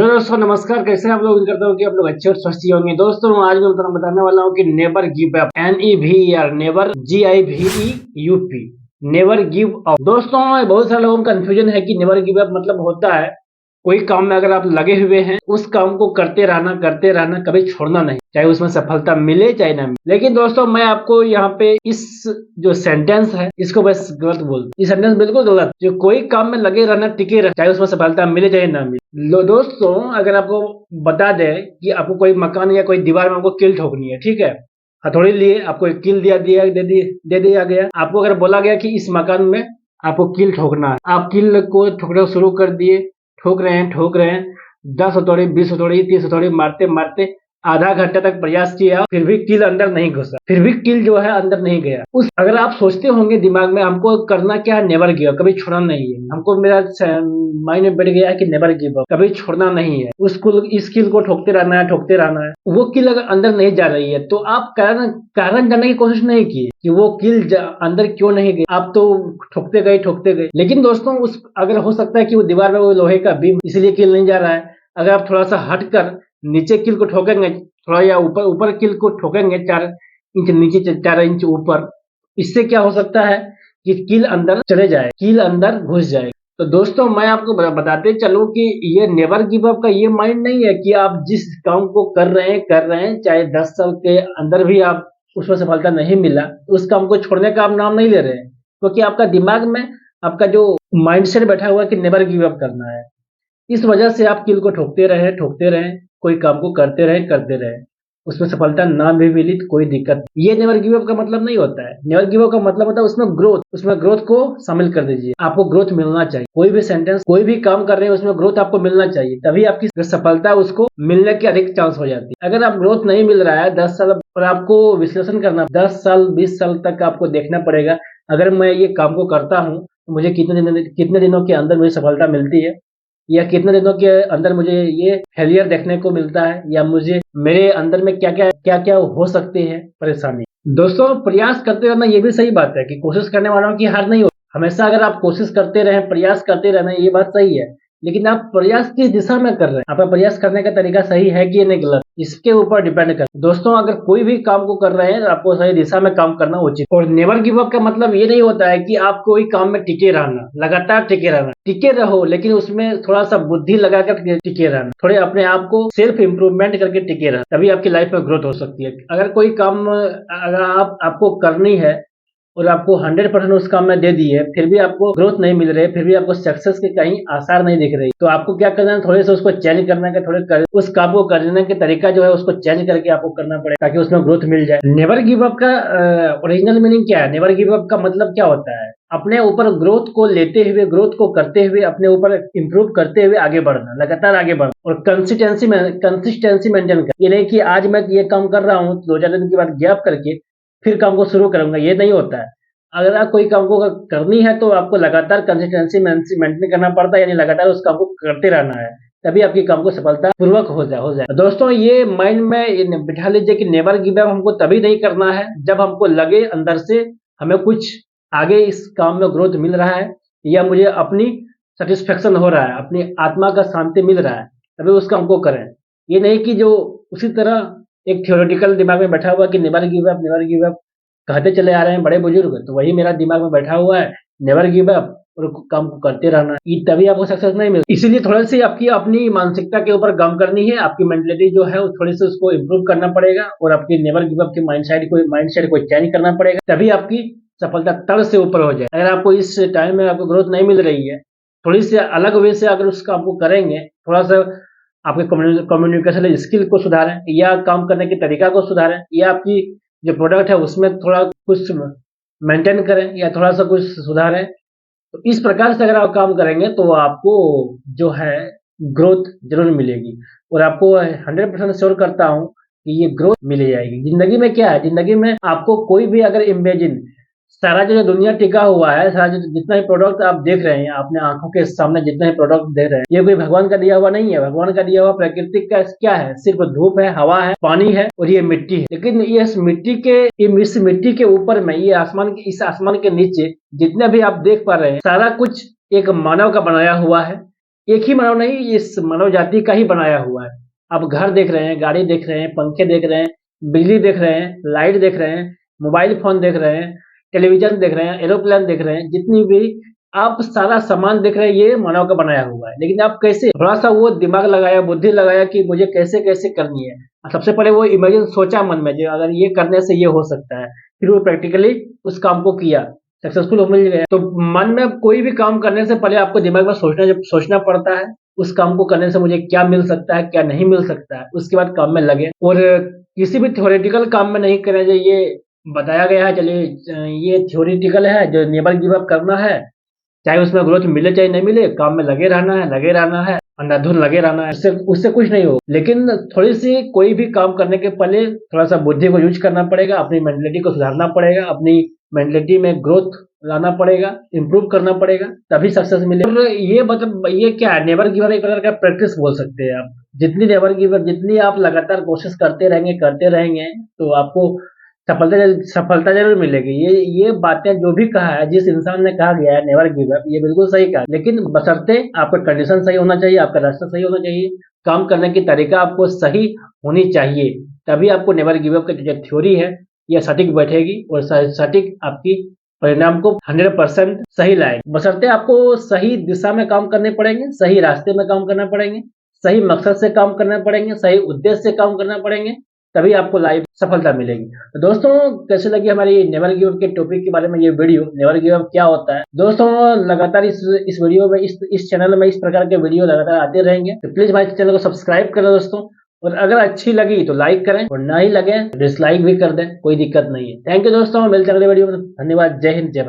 Hello दोस्तों, नमस्कार। कैसे हैं आप लोग? उम्मीद करता हूँ कि आप लोग अच्छे और स्वस्थ ही होंगे। दोस्तों आज मैं बताने वाला हूँ कि never give up, NEVER, never GIVEUP, never give up. दोस्तों बहुत सारे लोगों को कंफ्यूजन है कि नेवर गिव अप मतलब होता है कोई काम में अगर आप लगे हुए हैं उस काम को करते रहना, कभी छोड़ना नहीं, चाहे उसमें सफलता मिले चाहे ना मिले। लेकिन दोस्तों मैं आपको यहाँ पे इस जो सेंटेंस है इसको बस गलत बोलता हूँ। ये सेंटेंस बिल्कुल गलत। जो कोई काम में लगे रहना, टिके रहना, चाहे उसमें सफलता मिले चाहे ना मिले। दोस्तों अगर आपको बता दे कि आपको कोई मकान या कोई दीवार में आपको कील ठोकनी है, ठीक है, हथौड़ी लिए आपको एक कील दे दिया गया। आपको अगर बोला गया कि इस मकान में आपको कील ठोकना है, आप कील को ठोकना शुरू कर दिए। ठोक रहे हैं 10 हथौड़ी, 20 हथौड़ी, 30 हथौड़ी मारते मारते आधा घंटा तक प्रयास किया, फिर भी कील अंदर नहीं घुसा, फिर भी कील जो है अंदर नहीं गया। अगर आप सोचते होंगे दिमाग में हमको करना क्या है, नेवर गिव अप, कभी छोड़ना नहीं है। हमको मेरा माइंड में बैठ गया है कि नेवर गिव अप, कभी छोड़ना नहीं है। इस कील को ठोकते रहना है। वो कील अगर अंदर नहीं जा रही है तो आप कारण जानने की कोशिश नहीं की कि वो कील अंदर क्यों नहीं गई। आप तो ठोकते गए। लेकिन दोस्तों अगर हो सकता है कि वो दीवार में वो लोहे का बीम, इसलिए कील नहीं जा रहा है। अगर आप थोड़ा सा हटकर नीचे कील को ठोकेंगे, थोड़ा या ऊपर कील को ठोकेंगे 4 इंच नीचे, 4 इंच ऊपर, इससे क्या हो सकता है कि कील अंदर चले जाए, कील अंदर घुस जाए। तो दोस्तों मैं आपको बताते चलूं कि ये नेवर गिव अप का ये माइंड नहीं है कि आप जिस काम को कर रहे हैं चाहे 10 साल के अंदर भी आप उसमें सफलता नहीं मिला, उस काम को छोड़ने का आप नाम नहीं ले रहे हैं, क्योंकि आपका दिमाग में आपका जो माइंडसेट बैठा हुआ है कि नेवर गिव अप करना है। इस वजह से आप कील को ठोकते रहे, कोई काम को करते रहे, उसमें सफलता ना भी मिली तो कोई दिक्कत नहीं। ये नेवर गिव अप का मतलब नहीं होता है। नेवर गिव अप का मतलब होता है उसमें ग्रोथ को शामिल कर दीजिए। आपको ग्रोथ मिलना चाहिए। कोई भी सेंटेंस, कोई भी काम कर रहे हैं उसमें ग्रोथ आपको मिलना चाहिए, तभी आपकी सफलता उसको मिलने की अधिक चांस हो जाती है। अगर आप ग्रोथ नहीं मिल रहा है 10 साल पर, आपको विश्लेषण करना, 10 साल 20 साल तक आपको देखना पड़ेगा। अगर मैं ये काम को करता हूँ तो मुझे कितने दिनों के अंदर मुझे सफलता मिलती है, या कितने दिनों के अंदर मुझे ये फेलियर देखने को मिलता है, या मुझे मेरे अंदर में क्या क्या हो सकती है परेशानी। दोस्तों प्रयास करते रहना ये भी सही बात है कि कोशिश करने वालों की हार नहीं होती। हमेशा अगर आप कोशिश करते रहें, प्रयास करते रहना, ये बात सही है। लेकिन आप प्रयास किस दिशा में कर रहे हैं, आपका प्रयास करने का तरीका सही है कि नहीं गलत, इसके ऊपर डिपेंड कर। दोस्तों अगर कोई भी काम को कर रहे हैं तो आपको सही दिशा में काम करना उचित। और नेवर गिव अप का मतलब ये नहीं होता है कि आप कोई काम में टिके रहना, लगातार टिके रहना। टिके रहो लेकिन उसमें थोड़ा सा बुद्धि लगाकर टिके रहना, थोड़े अपने आप को सेल्फ इम्प्रूवमेंट करके टिके रहना, तभी आपकी लाइफ में ग्रोथ हो सकती है। अगर कोई काम अगर आपको करनी है और आपको 100% उस काम में दे दी है, फिर भी आपको ग्रोथ नहीं मिल रही है, फिर भी आपको सक्सेस के कहीं आसार नहीं दिख रही, तो आपको क्या करना है, थोड़े से उसको चेंज करना है, उस काम को करने के तरीका जो है उसको चेंज करके आपको करना पड़ेगा ताकि उसमें ग्रोथ मिल जाए। नेवर गिव अप का ओरिजिनल मीनिंग क्या है? नेवर गिव अप का मतलब क्या होता है? अपने ऊपर ग्रोथ को लेते हुए, ग्रोथ को करते हुए, अपने ऊपर इंप्रूव करते हुए आगे बढ़ना, लगातार आगे बढ़ना, और कंसिस्टेंसी मेंटेन कर। ये नहीं कि आज मैं ये काम कर रहा हूँ 2-4 दिन के बाद गैप करके फिर काम को शुरू करूंगा, ये नहीं होता है। अगर आप कोई काम को करनी है तो आपको लगातार कंसिस्टेंसी मेंटेन करना पड़ता है, यानी लगातार उस काम को करते रहना है, तभी आपकी काम को सफलता पूर्वक हो जाए। दोस्तों ये माइंड में बिठा लीजिए कि नेवर गिव अप हमको तभी नहीं करना है जब हमको लगे अंदर से हमें कुछ आगे इस काम में ग्रोथ मिल रहा है, या मुझे अपनी सेटिस्फेक्शन हो रहा है, अपनी आत्मा का शांति मिल रहा है, तभी उस काम को करें। ये नहीं कि जो उसी तरह एक थियोरेटिकल दिमाग में बैठा हुआ कि नेवर गिव अप कहते चले आ रहे हैं बड़े बुजुर्ग, तो वही मेरा दिमाग में बैठा हुआ है, नेवर गिव अप, और काम को करते रहना, तभी आपको सक्सेस नहीं मिलेगी। इसीलिए थोड़ी सी आपकी अपनी मानसिकता के ऊपर काम करनी है, आपकी मेंटलिटी जो है थोड़ी सी उसको इम्प्रूव करना पड़ेगा, और आपकी नेवर गिव अप की माइंडसेट को चेंज करना पड़ेगा, तभी आपकी सफलता तड़ से ऊपर हो जाए। अगर आपको इस टाइम में आपको ग्रोथ नहीं मिल रही है, थोड़ी सी अलग वे से अगर उस काम को करेंगे, थोड़ा सा आपके कम्युनिकेशन स्किल को सुधारें, या काम करने के तरीका को सुधारें, या आपकी जो प्रोडक्ट है उसमें थोड़ा कुछ मेंटेन करें, या थोड़ा सा कुछ सुधारें, तो इस प्रकार से अगर आप काम करेंगे तो आपको जो है ग्रोथ जरूर मिलेगी। और आपको 100% श्योर करता हूं कि ये ग्रोथ मिल जाएगी। जिंदगी में क्या है, जिंदगी में आपको कोई भी अगर इमेजिन, सारा जो दुनिया टिका हुआ है, सारा जितना ही प्रोडक्ट आप देख रहे हैं अपने आंखों के सामने, जितना ही प्रोडक्ट देख रहे हैं, ये कोई भगवान का दिया हुआ नहीं है। भगवान का दिया हुआ प्रकृति का क्या है? सिर्फ धूप है, हवा है, पानी है और ये मिट्टी है। लेकिन इस मिट्टी के ऊपर में इस आसमान के नीचे जितने भी आप देख पा रहे हैं, सारा कुछ एक मानव का बनाया हुआ है, एक ही मानव नहीं, इस मानव जाति का ही बनाया हुआ है। आप घर देख रहे हैं, गाड़ी देख रहे हैं, पंखे देख रहे हैं, बिजली देख रहे हैं, लाइट देख रहे हैं, मोबाइल फोन देख रहे हैं, टेलीविजन देख रहे हैं, एरोप्लेन देख रहे हैं, जितनी भी आप सारा सामान देख रहे हैं, ये मानव का बनाया हुआ है। लेकिन आप कैसे, थोड़ा सा वो दिमाग लगाया, बुद्धि लगाया कि मुझे कैसे कैसे करनी है। सबसे पहले वो इमेजिन सोचा मन में, जो अगर ये करने से ये हो सकता है, फिर वो प्रैक्टिकली उस काम को किया, सक्सेसफुल मिल गया। तो मन में कोई भी काम करने से पहले आपको दिमाग में सोचना पड़ता है, उस काम को करने से मुझे क्या मिल सकता है, क्या नहीं मिल सकता है, उसके बाद काम में लगे। और किसी भी थ्योरेटिकल काम में नहीं करना चाहिए। ये बताया गया है, चलिए ये थ्योरेटिकल है, जो नेवर गिव अप करना है, चाहे उसमें ग्रोथ मिले चाहे नहीं मिले, काम में लगे रहना है, अंधाधुन लगे रहना है, उससे कुछ नहीं हो। लेकिन थोड़ी सी कोई भी काम करने के पहले थोड़ा सा बुद्धि को यूज करना पड़ेगा, अपनी मेंटलिटी को सुधारना पड़ेगा, अपनी मेंटलिटी में ग्रोथ लाना पड़ेगा, इंप्रूव करना पड़ेगा, तभी सक्सेस मिलेगा। और ये क्या है, नेवर गिव अप एक प्रकार का प्रैक्टिस बोल सकते हैं आप। जितनी आप लगातार कोशिश करते रहेंगे तो आपको सफलता जरूर मिलेगी। ये बातें जो भी कहा है, जिस इंसान ने कहा गया है नेवर गिव अप, ये बिल्कुल सही कहा। लेकिन बशर्ते आपका कंडीशन सही होना चाहिए, आपका रास्ता सही होना चाहिए, काम करने की तरीका आपको सही होनी चाहिए, तभी आपको नेवर गिव अप की जो थ्योरी है ये सटीक बैठेगी और सटीक आपकी परिणाम को 100% सही लाएगी। बशर्ते आपको सही दिशा में काम करने पड़ेंगे, सही रास्ते में काम करना पड़ेंगे, सही मकसद से काम करना पड़ेंगे, सही उद्देश्य से काम करना पड़ेंगे, तभी आपको लाइफ सफलता मिलेगी। तो दोस्तों, कैसे लगी हमारी नेवर गिव अप के टॉपिक के बारे में ये वीडियो, नेवर गिव अप क्या होता है। दोस्तों, लगातार इस वीडियो में, इस चैनल में इस प्रकार के वीडियो लगातार आते रहेंगे, तो प्लीज हमारे चैनल को सब्सक्राइब करें दोस्तों। और अगर अच्छी लगी तो लाइक करें, और ना ही लगे डिसलाइक भी कर दें, कोई दिक्कत नहीं है। थैंक यू दोस्तों, मिलते हैं अगले वीडियो में। धन्यवाद। जय हिंद, जय भारत।